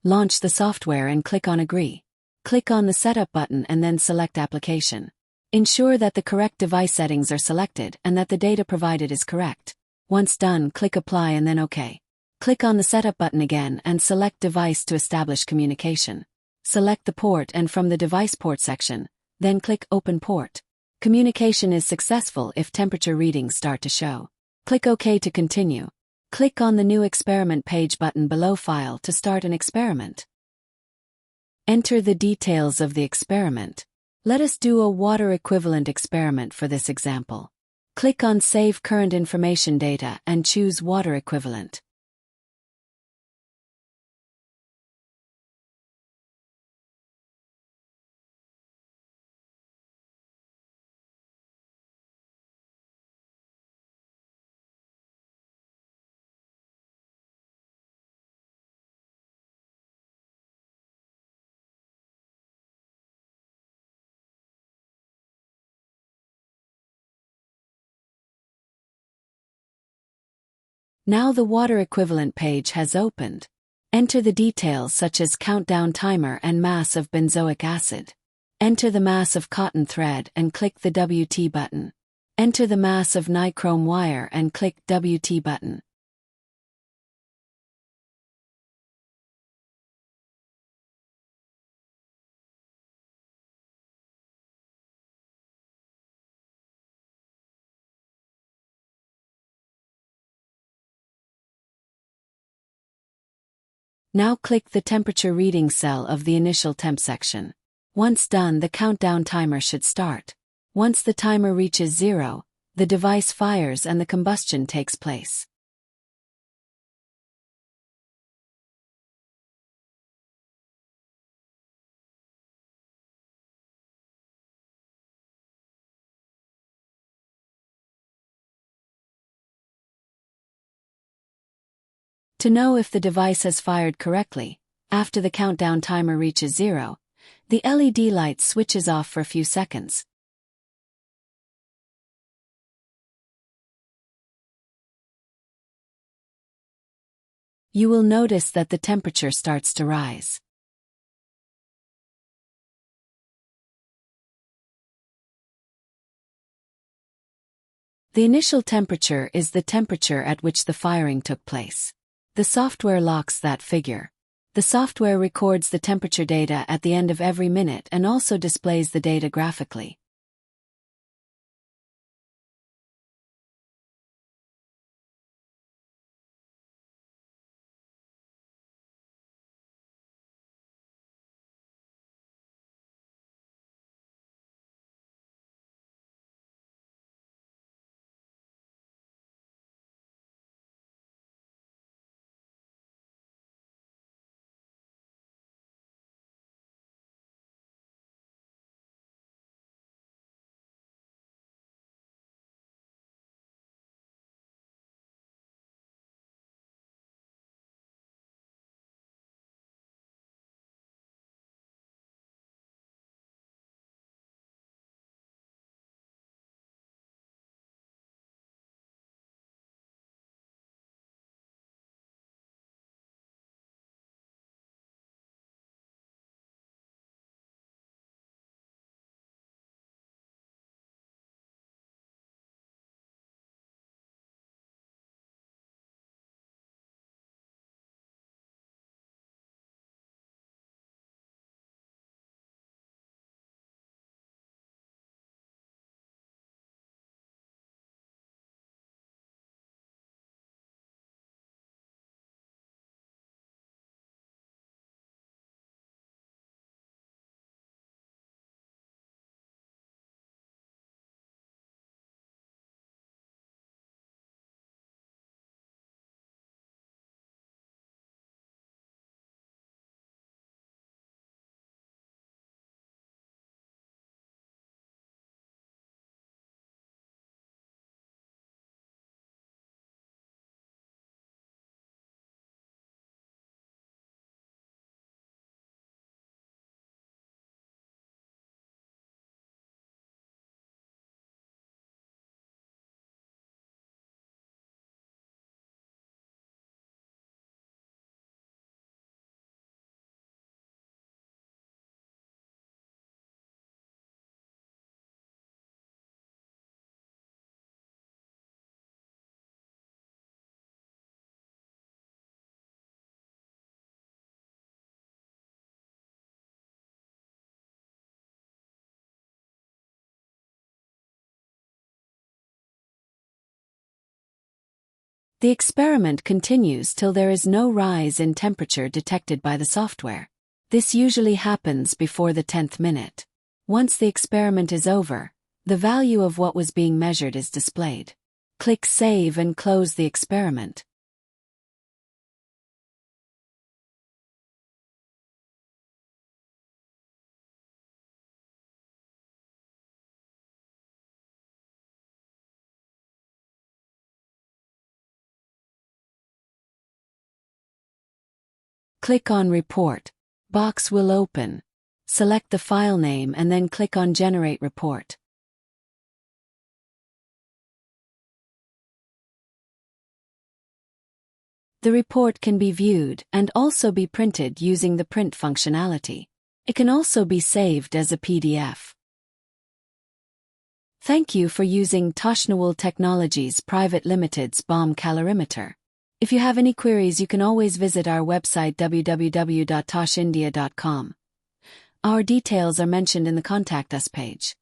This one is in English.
Launch the software and click on Agree. Click on the Setup button and then select Application. Ensure that the correct device settings are selected and that the data provided is correct. Once done, click Apply and then OK. Click on the Setup button again and select Device to establish communication. Select the port and from the Device Port section, then click Open Port. Communication is successful if temperature readings start to show. Click OK to continue. Click on the New Experiment page button below File to start an experiment. Enter the details of the experiment. Let us do a water equivalent experiment for this example. Click on Save Current Information Data and choose Water Equivalent. Now the water equivalent page has opened. Enter the details such as countdown timer and mass of benzoic acid. Enter the mass of cotton thread and click the WT button. Enter the mass of nichrome wire and click WT button. Now click the temperature reading cell of the initial temp section. Once done, the countdown timer should start. Once the timer reaches 0, the device fires and the combustion takes place. To know if the device has fired correctly, after the countdown timer reaches 0, the LED light switches off for a few seconds. You will notice that the temperature starts to rise. The initial temperature is the temperature at which the firing took place. The software locks that figure. The software records the temperature data at the end of every minute and also displays the data graphically. The experiment continues till there is no rise in temperature detected by the software. This usually happens before the 10th minute. Once the experiment is over, the value of what was being measured is displayed. Click Save and close the experiment. Click on Report. Box will open. Select the file name and then click on Generate Report. The report can be viewed and also be printed using the print functionality. It can also be saved as a PDF. Thank you for using Toshniwal Technologies Private Limited's BOM calorimeter. If you have any queries, you can always visit our website www.toshindia.com. Our details are mentioned in the Contact Us page.